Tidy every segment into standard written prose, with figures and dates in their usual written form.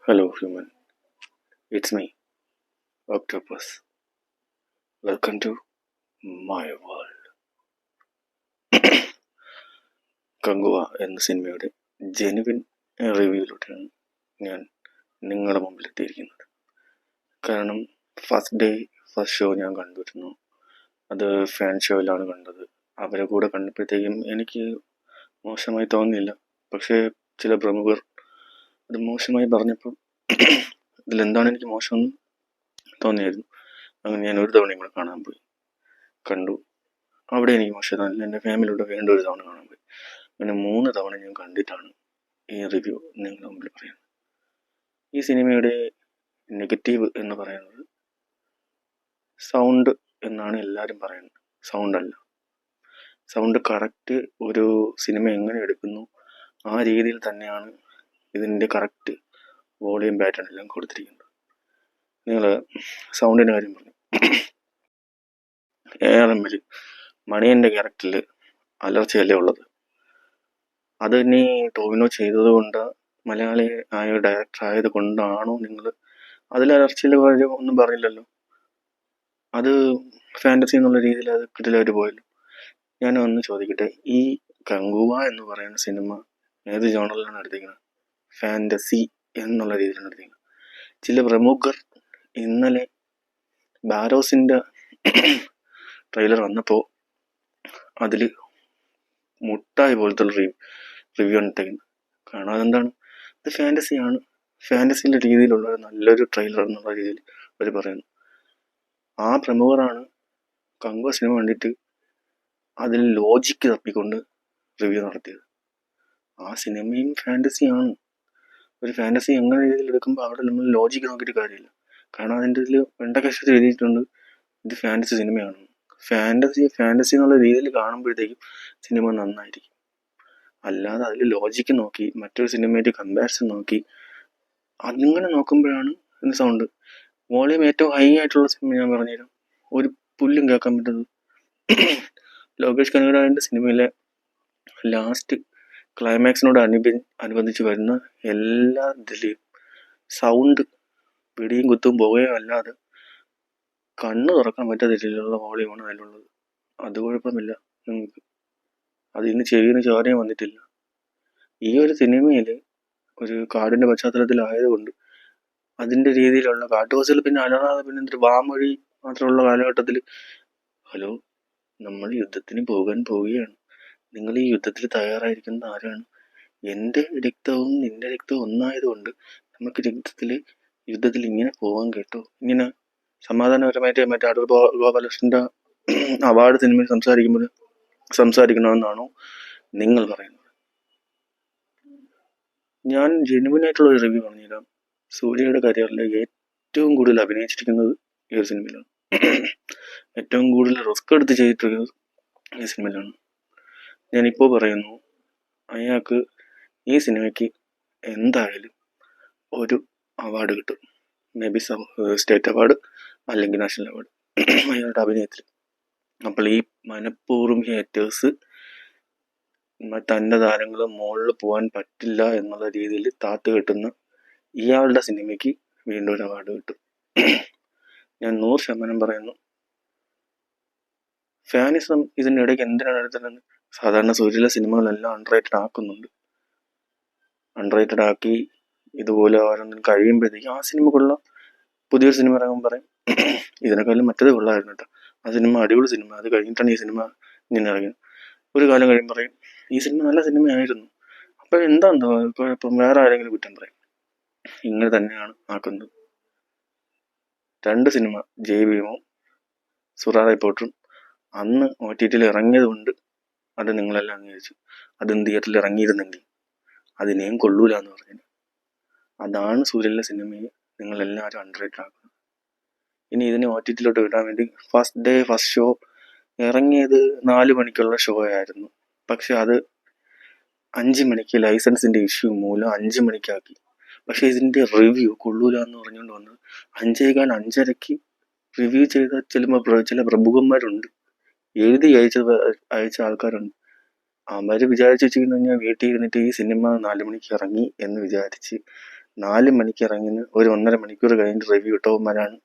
Hello, human. It's me, Octopus. Welcome to my world. Kanguva എന്ന സിനിമയുടെ genuine റിവ്യൂയിലൂടെയാണ് ഞാൻ നിങ്ങളുടെ മുമ്പിൽ എത്തിയിരിക്കുന്നത്. കാരണം ഫസ്റ്റ് ഷോ ഞാൻ കണ്ടിരുന്നു. അത് ഫാൻ ഷോയിലാണ് കണ്ടത്. അവരെ കൂടെ കണ്ടപ്പോഴത്തേക്കും എനിക്ക് മോശമായി തോന്നിയില്ല. പക്ഷേ ചില പ്രമുഖർ അത് മോശമായി പറഞ്ഞപ്പോൾ ഇതിലെന്താണ് എനിക്ക് മോശമെന്ന് തോന്നിയായിരുന്നു. അങ്ങനെ ഞാൻ ഒരു തവണയും കൂടെ കാണാൻ പോയി, കണ്ടു. അവിടെ എനിക്ക് മോശം തോന്നില്ല. എൻ്റെ ഫാമിലിയോട് വീണ്ടും ഒരു തവണ കാണാൻ പോയി. അങ്ങനെ 3 തവണ ഞാൻ കണ്ടിട്ടാണ് ഈ റിവ്യൂ നിങ്ങളുടെ മുമ്പിൽ പറയുന്നത്. ഈ സിനിമയുടെ നെഗറ്റീവ് എന്ന് പറയുന്നത് സൗണ്ട് എന്നാണ് എല്ലാവരും പറയുന്നത്. സൗണ്ട് കറക്റ്റ് ഒരു സിനിമ എങ്ങനെ എടുക്കുന്നു ആ രീതിയിൽ തന്നെയാണ് ഇതിൻ്റെ കറക്റ്റ് വോളിയം പാറ്റേൺ എല്ലാം കൊടുത്തിരിക്കുന്നത്. നിങ്ങൾ സൗണ്ടിൻ്റെ കാര്യം പറഞ്ഞു. ARMൽ മണിയൻ്റെ ക്യാരക്ടറിൽ അലർച്ചയല്ലേ ഉള്ളത്. അത് ഇനി ടോവിനോ ചെയ്തത് കൊണ്ട്, മലയാളി ആയ ഡയറക്ടർ ആയത് കൊണ്ടാണോ നിങ്ങൾ അതിൽ അലർച്ചയിലെ കാര്യം ഒന്നും പറഞ്ഞില്ലല്ലോ. അത് ഫാൻറ്റസി എന്നുള്ള രീതിയിൽ അത് കിടിലായിട്ട് പോയല്ലോ. ഞാൻ ഒന്ന് ചോദിക്കട്ടെ, ഈ കങ്കുവ എന്ന് പറയുന്ന സിനിമ ഏത് ജോണറിലാണ് എടുത്തിരിക്കുന്നത്? ഫാൻറ്റസി എന്നുള്ള രീതിയിലാണ് എടുത്തിരിക്കുന്നത്. ചില പ്രമുഖർ ഇന്നലെ ബാരോസിൻ്റെ ട്രെയിലർ വന്നപ്പോൾ അതിൽ മുട്ടായി പോലത്തെ റിവ്യൂ ആണ് ഇട്ടേക്കുന്നത്. കാരണം അതെന്താണ്? ഇത് ഫാൻറ്റസിയാണ്. ഫാൻറ്റസിൻ്റെ രീതിയിലുള്ള നല്ലൊരു ട്രെയിലർ എന്നുള്ള രീതിയിൽ അവർ പറയുന്നു. ആ പ്രമുഖരാണ് കങ്കുവ സിനിമ കണ്ടിട്ട് അതിൽ ലോജിക്ക് തപ്പിക്കൊണ്ട് റിവ്യൂ നടത്തിയത്. ആ സിനിമയും ഫാൻറ്റസിയാണ്. ഒരു ഫാൻറ്റസി എങ്ങനെ രീതിയിൽ എടുക്കുമ്പോൾ അവിടെ നമ്മൾ ലോജിക്ക് നോക്കിയിട്ട് കാര്യമില്ല. കാരണം അതിൻ്റെ ഇതിൽ വെണ്ടക്കക്ഷത്തിൽ എഴുതിയിട്ടുണ്ട് ഇത് ഫാൻറ്റസി സിനിമയാണ്. ഫാൻറ്റസി എന്നുള്ള രീതിയിൽ കാണുമ്പോഴത്തേക്കും സിനിമ നന്നായിരിക്കും. അല്ലാതെ അതിൽ ലോജിക്ക് നോക്കി മറ്റൊരു സിനിമയായിട്ട് കമ്പാരിസൺ നോക്കി അതിങ്ങനെ നോക്കുമ്പോഴാണ് സൗണ്ട്. വോളിയം ഏറ്റവും ഹൈ ആയിട്ടുള്ള സിനിമ ഞാൻ പറഞ്ഞുതരാം, ഒരു പുല്ലും കേൾക്കാൻ പറ്റുന്നത് ലോകേഷ് കനകരാജിൻ്റെ സിനിമയിലെ ലാസ്റ്റ് ക്ലൈമാക്സിനോട് അനുബന്ധിച്ച് വരുന്ന എല്ലാ ഇതിലെയും സൗണ്ട് പിടിയും കുത്തും പോവുകയോ അല്ലാതെ കണ്ണ് തുറക്കാൻ പറ്റാത്ത രീതിയിലുള്ള വോളിയമാണ് അതിലുള്ളത്. അത് കുഴപ്പമില്ല നിങ്ങൾക്ക്, അതിന് ചെവിന് ചോരയും വന്നിട്ടില്ല. ഈ ഒരു സിനിമയിൽ ഒരു കാടിൻ്റെ പശ്ചാത്തലത്തിലായതുകൊണ്ട് അതിൻ്റെ രീതിയിലുള്ള കാട്ടുവാസികൾ പിന്നെ അലറാതെ പിന്നെ എന്തൊരു വാമൊഴി മാത്രമുള്ള കാലഘട്ടത്തിൽ ഹലോ നമ്മൾ യുദ്ധത്തിന് പോകാൻ പോവുകയാണ്, നിങ്ങൾ ഈ യുദ്ധത്തിൽ തയ്യാറായിരിക്കുന്നത് ആരാണ്? എൻ്റെ രക്തവും നിന്റെ രക്തവും ഒന്നായതുകൊണ്ട് നമുക്ക് യുദ്ധത്തിൽ ഇങ്ങനെ പോകാൻ കേട്ടോ. ഇങ്ങനെ സമാധാനപരമായിട്ട് മറ്റേ അടൂർ ഗോപാലകൃഷ്ണൻ്റെ അവാർഡ് സിനിമയിൽ സംസാരിക്കണമെന്നാണോ നിങ്ങൾ പറയുന്നത്? ഞാൻ ജെനുവിനായിട്ടുള്ള ഒരു റിവ്യൂ പറഞ്ഞുതരാം. സൂര്യയുടെ കരിയറിൽ ഏറ്റവും കൂടുതൽ അഭിനയിച്ചിരിക്കുന്നത് ഈ ഒരു സിനിമയിലാണ്. ഏറ്റവും കൂടുതൽ റിസ്ക് എടുത്ത് ചെയ്തിട്ടുള്ളത് ഈ സിനിമയിലാണ്. ഞാനിപ്പോൾ പറയുന്നു, അയാൾക്ക് ഈ സിനിമയ്ക്ക് എന്തായാലും ഒരു അവാർഡ് കിട്ടും. മേ ബി സ്റ്റേറ്റ് അവാർഡ് അല്ലെങ്കിൽ നാഷണൽ അവാർഡ് അയാളുടെ അഭിനയത്തിൽ. അപ്പോൾ ഈ മനഃപൂർവ്വം ഹേറ്റേഴ്സ് തൻ്റെ താരങ്ങൾ മുകളിൽ പോകാൻ പറ്റില്ല എന്നുള്ള രീതിയിൽ താത്ത് കെട്ടുന്ന ഇയാളുടെ സിനിമയ്ക്ക് വീണ്ടും ഒരു അവാർഡ് കിട്ടും. ഞാൻ 100% പറയുന്നു. ഫാനിസം ഇതിൻ്റെ ഇടയ്ക്ക് എന്തിനാണ് എടുത്തത്? സാധാരണ സൂര്യയിലെ സിനിമകളെല്ലാം അൺറേറ്റഡ് ആക്കുന്നുണ്ട്. അൺറേറ്റഡ് ആക്കി ഇതുപോലെ ഓരോന്നും കഴിയുമ്പോഴത്തേക്കും ആ സിനിമ കൊള്ളാം. പുതിയൊരു സിനിമ ഇറങ്ങുമ്പോൾ പറയും ഇതിനെക്കാളും മറ്റേത് കൊള്ളായിരുന്നു കേട്ടോ, ആ സിനിമ അടിപൊളി സിനിമ, അത് കഴിഞ്ഞിട്ടാണ് ഈ സിനിമ ഇങ്ങനെ ഇറങ്ങിയത്. ഒരു കാലം കഴിയുമ്പോൾ പറയും ഈ സിനിമ നല്ല സിനിമയായിരുന്നു. അപ്പോൾ എന്താ കുഴപ്പം? വേറെ ആരെങ്കിലും കുറ്റം പറയും. ഇങ്ങനെ തന്നെയാണ് ആക്കുന്നത്. 2 സിനിമ ജയ് ഭീമും സുറാ റിപ്പോർട്ടറും അന്ന് OTTയിൽ ഇറങ്ങിയത് കൊണ്ട് അത് നിങ്ങളെല്ലാം അംഗീകരിച്ചു. അതും തിയേറ്ററിൽ ഇറങ്ങിയിരുന്നെങ്കിൽ അതിനെയും കൊള്ളൂല എന്ന് പറഞ്ഞു. അതാണ് സൂര്യയിലെ സിനിമയെ നിങ്ങളെല്ലാവരും അണ്ടർറേറ്റഡ് ആക്കുന്നത്. ഇനി ഇതിനെ OTTയിലോട്ട് വിടാൻ വേണ്ടി ഫസ്റ്റ് ഷോ ഇറങ്ങിയത് 4 മണിക്കുള്ള ഷോ ആയിരുന്നു. പക്ഷെ അത് 5 മണിക്ക് ലൈസൻസിൻ്റെ ഇഷ്യൂ മൂലം 5 മണിക്കാക്കി. പക്ഷെ ഇതിൻ്റെ റിവ്യൂ കൊള്ളൂല എന്ന് പറഞ്ഞുകൊണ്ട് വന്നത് 5:15 റിവ്യൂ ചെയ്ത ചില പ്രമുഖന്മാരുണ്ട്, എഴുതി അയച്ച ആൾക്കാരുണ്ട്. അവർ വിചാരിച്ചു വെച്ചിരിക്കുന്നു കഴിഞ്ഞാൽ വീട്ടിൽ ഇരുന്നിട്ട് ഈ സിനിമ 4 മണിക്ക് ഇറങ്ങി എന്ന് വിചാരിച്ച് 4 മണിക്ക് ഇറങ്ങിന് ഒരു 1.5 മണിക്കൂർ കഴിഞ്ഞിട്ട് റിവ്യൂ ഇട്ടവന്മാരാണ്.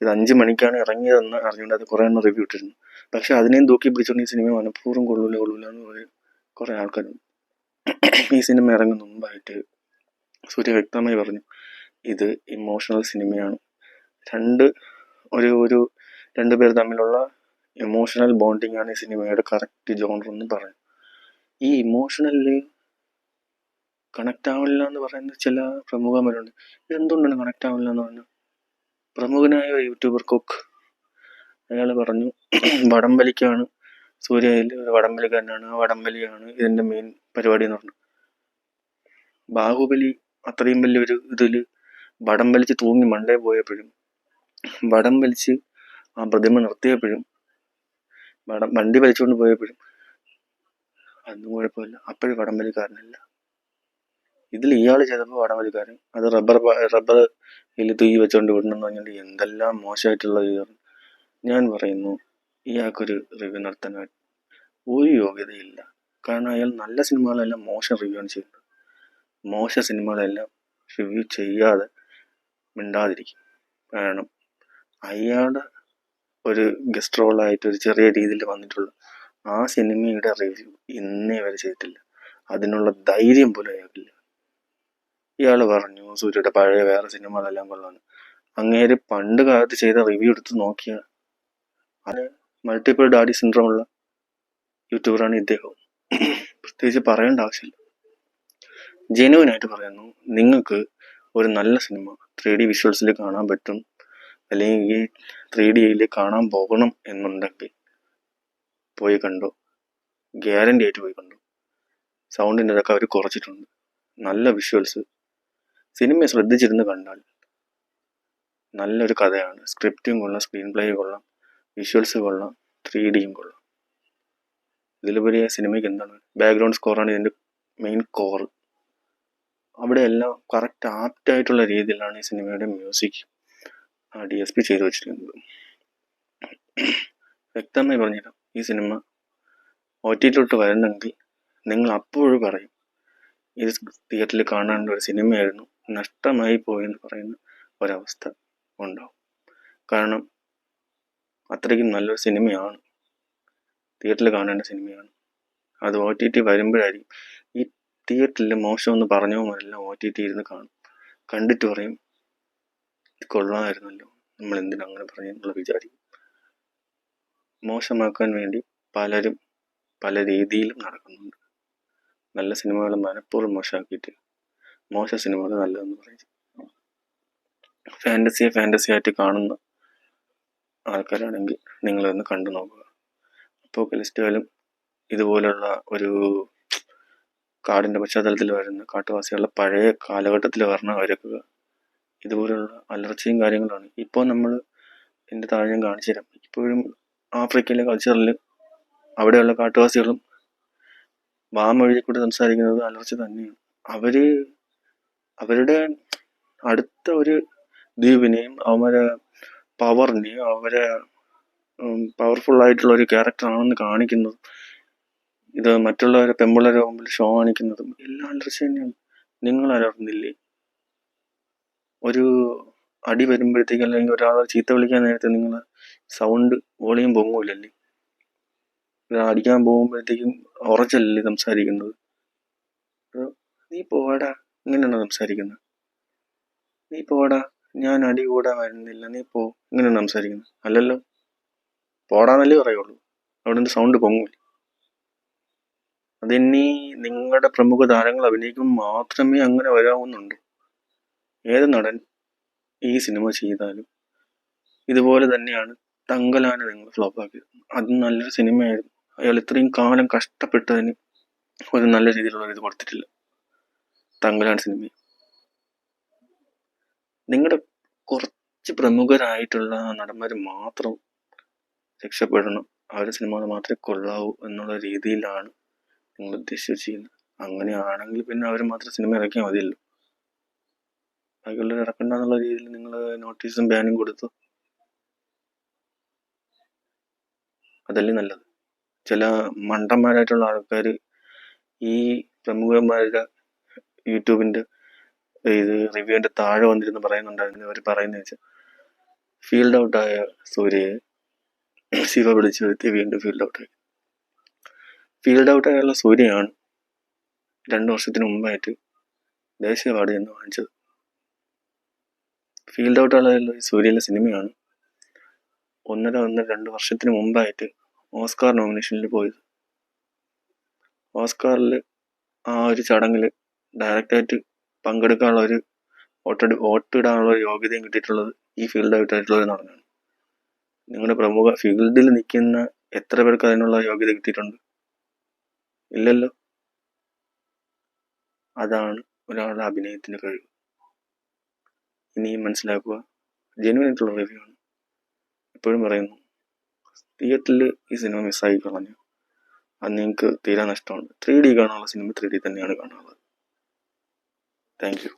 ഇത് 5 മണിക്കാണ് ഇറങ്ങിയതെന്ന് അറിഞ്ഞുകൊണ്ട് അത് കുറേ എണ്ണം റിവ്യൂ ഇട്ടിരുന്നു. പക്ഷെ അതിനെയും തൂക്കി പിടിച്ചുകൊണ്ട് ഈ സിനിമ മനഃപൂർവ്വം കൊള്ളൂല എന്ന് പറയും കുറേ ആൾക്കാരുണ്ട്. ഈ സിനിമ ഇറങ്ങുന്ന മുമ്പായിട്ട് സൂര്യ വ്യക്തമായി പറഞ്ഞു, ഇത് ഇമോഷണൽ സിനിമയാണ്. രണ്ടു പേർ തമ്മിലുള്ള ഇമോഷണൽ ബോണ്ടിങ് ആണ് ഈ സിനിമയുടെ കറക്റ്റ് ജോണർ എന്ന് പറഞ്ഞു. ഈ ഇമോഷണലില് കണക്ട് ആവില്ല എന്ന് പറയുന്ന ചില പ്രമുഖന്മാരുണ്ട്. ഇതെന്തുകൊണ്ടാണ് കണക്ട് ആവില്ല എന്ന് പറഞ്ഞു? പ്രമുഖനായ ഒരു യൂട്യൂബർ കുക്ക് അയാൾ പറഞ്ഞു, വടംവലിക്കാണ് സൂര്യയിൽ ഒരു വടംവലിക്കാരനാണ്, ആ വടംവലിയാണ് ഇതിന്റെ മെയിൻ പരിപാടി എന്ന് പറഞ്ഞു. ബാഹുബലി അത്രയും വലിയൊരു ഇതില് വടം വലിച്ച് തൂങ്ങി മണ്ടേ പോയപ്പോഴും, വടം വലിച്ച് ആ പ്രതിമ നിർത്തിയപ്പോഴും, വണ്ടി വലിച്ചുകൊണ്ട് പോയപ്പോഴും അതൊന്നും കുഴപ്പമില്ല, അപ്പോഴും വടംവലിക്കാരനല്ല. ഇതിൽ ഇയാൾ ചെയ്തപ്പോൾ വടംവലിക്കാരൻ, അത് റബ്ബർ തൂയി വെച്ചോണ്ട് വിടണമെന്ന് പറഞ്ഞിട്ട് എന്തെല്ലാം മോശമായിട്ടുള്ള ഇതാണ്. ഞാൻ പറയുന്നു, ഇയാൾക്കൊരു റിവ്യൂ നടത്താനായിട്ട് ഒരു യോഗ്യതയില്ല. കാരണം അയാൾ നല്ല സിനിമകളെല്ലാം മോശം റിവ്യൂ ആണ് ചെയ്യുന്നത്. മോശം സിനിമകളെല്ലാം റിവ്യൂ ചെയ്യാതെ മിണ്ടാതിരിക്കും. കാരണം അയാളുടെ ഒരു ഗസ്റ്റ് റോളായിട്ട് ഒരു ചെറിയ രീതിയിൽ വന്നിട്ടുള്ള ആ സിനിമയുടെ റിവ്യൂ ഇന്നേ വരെ ചെയ്തിട്ടില്ല. അതിനുള്ള ധൈര്യം പോലും അയാൾക്കില്ല. ഇയാൾ പറഞ്ഞു സൂര്യയുടെ പഴയ വേറെ സിനിമകളെല്ലാം കൊള്ളാന്ന്. അങ്ങേര് പണ്ട് കാലത്ത് ചെയ്ത റിവ്യൂ എടുത്ത് നോക്കിയാൽ അത് മൾട്ടിപ്പിൾ ഡാഡി സിൻഡ്രോം ഉള്ള യൂട്യൂബറാണ് ഇദ്ദേഹം. പ്രത്യേകിച്ച് പറയേണ്ട ആവശ്യമില്ല. ജെനുവിനായിട്ട് പറയുന്നു, നിങ്ങൾക്ക് ഒരു നല്ല സിനിമ 3D വിഷ്വൽസിൽ കാണാൻ പറ്റും, അല്ലെങ്കിൽ 3Dയിൽ കാണാൻ പോകണം എന്നുണ്ടെങ്കിൽ പോയി കണ്ടോ, ഗ്യാരണ്ടി ആയിട്ട് പോയി കണ്ടോ. സൗണ്ടിൻ്റെ ഇതൊക്കെ അവർ കുറച്ചിട്ടുണ്ട്. നല്ല വിഷ്വൽസ്, സിനിമയെ ശ്രദ്ധിച്ചിരുന്ന് കണ്ടാൽ നല്ലൊരു കഥയാണ്. സ്ക്രിപ്റ്റും കൊള്ളാം, സ്ക്രീൻ പ്ലേ കൊള്ളാം, വിഷ്വൽസ് കൊള്ളാം, 3Dയും കൊള്ളാം. ഇതിലുപരി സിനിമയ്ക്ക് എന്താണ് ബാക്ക്ഗ്രൗണ്ട് സ്കോറാണ് ഇതിൻ്റെ മെയിൻ കോർ. അവിടെ എല്ലാം കറക്റ്റ് ആപ്റ്റായിട്ടുള്ള രീതിയിലാണ് ഈ സിനിമയുടെ മ്യൂസിക് DSP ചെയ്തു വെച്ചിരിക്കുന്നത്. വ്യക്തമായി പറഞ്ഞില്ല, ഈ സിനിമ OTT വരുന്നെങ്കിൽ നിങ്ങൾ അപ്പോഴും പറയും ഇത് തിയേറ്ററിൽ കാണേണ്ട ഒരു സിനിമയായിരുന്നു, നഷ്ടമായി പോയെന്ന് പറയുന്ന ഒരവസ്ഥ ഉണ്ടാവും. കാരണം അത്രയ്ക്കും നല്ലൊരു സിനിമയാണ്, തിയേറ്ററിൽ കാണേണ്ട സിനിമയാണ്. അത് OTT വരുമ്പോഴായിരിക്കും ഈ തിയേറ്ററിൽ മോശമെന്ന് പറഞ്ഞവരെല്ലാം OTT ഇരുന്ന് കാണും. കണ്ടിട്ട് പറയും ഇത് കൊള്ളാമായിരുന്നല്ലോ, നമ്മൾ എന്തിനാ അങ്ങനെ പറഞ്ഞെന്നുള്ള വിചാരിക്കും. മോശമാക്കാൻ വേണ്ടി പലരും പല രീതിയിലും നടക്കുന്നുണ്ട്. നല്ല സിനിമകൾ മനഃപൂർവ്വം മോശമാക്കിയിട്ട് മോശ സിനിമകൾ നല്ലതെന്ന് പറയും. ഫാൻറ്റസി ആയിട്ട് കാണുന്ന ആൾക്കാരാണെങ്കിൽ നിങ്ങളൊന്ന് കണ്ടു നോക്കുക. അപ്പോക്കലിസ്റ്റുകളും ഇതുപോലുള്ള ഒരു കാടിൻ്റെ പശ്ചാത്തലത്തിൽ വരുന്ന കാട്ടുവാസികളുടെ പഴയ കാലഘട്ടത്തിൽ വരണവരൊക്കെ ഇതുപോലുള്ള അലർച്ചയും കാര്യങ്ങളാണ്. ഇപ്പോൾ നമ്മൾ എൻ്റെ താഴെ ഞാൻ കാണിച്ചു തരാം. ഇപ്പോഴും ആഫ്രിക്കയിലെ കൾച്ചറിൽ അവിടെയുള്ള കാട്ടുവാസികളും വാമൊഴി കൂടി സംസാരിക്കുന്നത് അലർച്ച തന്നെയാണ്. അവരുടെ അടുത്ത ഒരു ദ്വീപിനെയും അവരെ പവറിനെയും അവരെ പവർഫുൾ ആയിട്ടുള്ള ഒരു ക്യാരക്ടറാണെന്ന് കാണിക്കുന്നതും ഇത് മറ്റുള്ളവരെ പെമ്പിള്ളേരെ മുമ്പിൽ ഷോ കാണിക്കുന്നതും എല്ലാം അലർച്ച തന്നെയാണ്. നിങ്ങൾ അലർന്നില്ലേ? ഒരു അടി വരുമ്പോഴത്തേക്ക് അല്ലെങ്കിൽ ഒരാളെ ചീത്ത വിളിക്കാൻ നേരത്തെ നിങ്ങൾ സൗണ്ട് വോളിയം പൊങ്ങൂലല്ലേ? അടിക്കാൻ പോകുമ്പോഴത്തേക്കും ഉറച്ചല്ലേ സംസാരിക്കുന്നത്? നീ പോടാ, ഇങ്ങനെയാണോ സംസാരിക്കുന്നത്? നീ പോടാ, ഞാൻ അടി കൂടാൻ വരുന്നില്ല, നീ പോ, ഇങ്ങനെയാണോ സംസാരിക്കുന്നത്? അല്ലല്ലോ, പോടാന്നല്ലേ പറയുള്ളൂ. അവിടെ നിന്ന് സൗണ്ട് പൊങ്ങൂല. അതിനി നിങ്ങളുടെ പ്രമുഖ താരങ്ങൾ അഭിനയിക്കുമ്പോൾ മാത്രമേ അങ്ങനെ വരാവുന്നുണ്ട്. ഏത് നടൻ ഈ സിനിമ ചെയ്താലും ഇതുപോലെ തന്നെയാണ്. തങ്കലാനെ നിങ്ങൾ ഫ്ലോപ്പാക്കിയത്. അത് നല്ലൊരു സിനിമയായിരുന്നു. അയാൾ ഇത്രയും കാലം കഷ്ടപ്പെട്ടതിന് ഒരു നല്ല രീതിയിലുള്ള ഇത് കൊടുത്തിട്ടില്ല. തങ്കലാൻ സിനിമ നിങ്ങളുടെ കുറച്ച് പ്രമുഖരായിട്ടുള്ള നടന്മാർ മാത്രം രക്ഷപ്പെടണം, അവരുടെ സിനിമകൾ മാത്രമേ കൊള്ളാവൂ എന്നുള്ള രീതിയിലാണ് നിങ്ങൾ ഉദ്ദേശിച്ച് ചെയ്യുന്നത്. അങ്ങനെയാണെങ്കിൽ പിന്നെ അവർ മാത്രം സിനിമ ഇറക്കിയാൽ മതിയല്ലോ. ബാക്കിയുള്ളവർ ഇറക്കണ്ട എന്നുള്ള രീതിയിൽ നിങ്ങൾ നോട്ടീസും ബാനും കൊടുത്തു. അതല്ലേ നല്ലത്. ചില മണ്ടന്മാരായിട്ടുള്ള ആൾക്കാർ ഈ പ്രമുഖന്മാരുടെ യൂട്യൂബിൻ്റെ ഇത് റിവ്യൂവിൻ്റെ താഴെ വന്നിരുന്ന് പറയുന്നുണ്ടായിരുന്നു. അവർ പറയുന്നത് വെച്ചാൽ ഫീൽഡ് ഔട്ടായ സൂര്യയെ ശിവ വിളിച്ചു വരുത്തി വീണ്ടും ഫീൽഡ് ഔട്ടായി. ഫീൽഡ് ഔട്ടായുള്ള സൂര്യയാണ് 2 വർഷത്തിന് മുമ്പായിട്ട് ദേശീയ അവാർഡ് എന്ന് വാങ്ങിച്ചത്. ഫീൽഡ് ഔട്ടുള്ള സൂര്യയിലെ സിനിമയാണ് 2 വർഷത്തിന് മുമ്പായിട്ട് ഓസ്കാർ നോമിനേഷനിൽ പോയത്. ഓസ്കാറിൽ ആ ഒരു ചടങ്ങിൽ ഡയറക്റ്റായിട്ട് പങ്കെടുക്കാനുള്ള ഒരു വോട്ടിടാനുള്ള ഒരു യോഗ്യതയും കിട്ടിയിട്ടുള്ളത് ഈ ഫീൽഡ് ഔട്ടായിട്ടുള്ള ഒരു നടനാണ്. നിങ്ങളുടെ പ്രമുഖ ഫീൽഡിൽ നിൽക്കുന്ന എത്ര പേർക്ക് അതിനുള്ള യോഗ്യത കിട്ടിയിട്ടുണ്ട്? ഇല്ലല്ലോ. അതാണ് ഒരാളുടെ അഭിനയത്തിന് കഴിവ്. ഇനിയും മനസ്സിലാക്കുക. ജെന്യുവൻ ആയിട്ടുള്ള റിവ്യൂ ആണ്. എപ്പോഴും പറയുന്നു, തിയേറ്ററിൽ ഈ സിനിമ മിസ്സായി കളഞ്ഞു, അത് നിങ്ങൾക്ക് തീരാ നഷ്ടമാണ്. 3D കാണാനുള്ള സിനിമ 3D തന്നെയാണ് കാണാനുള്ളത്. Thank you.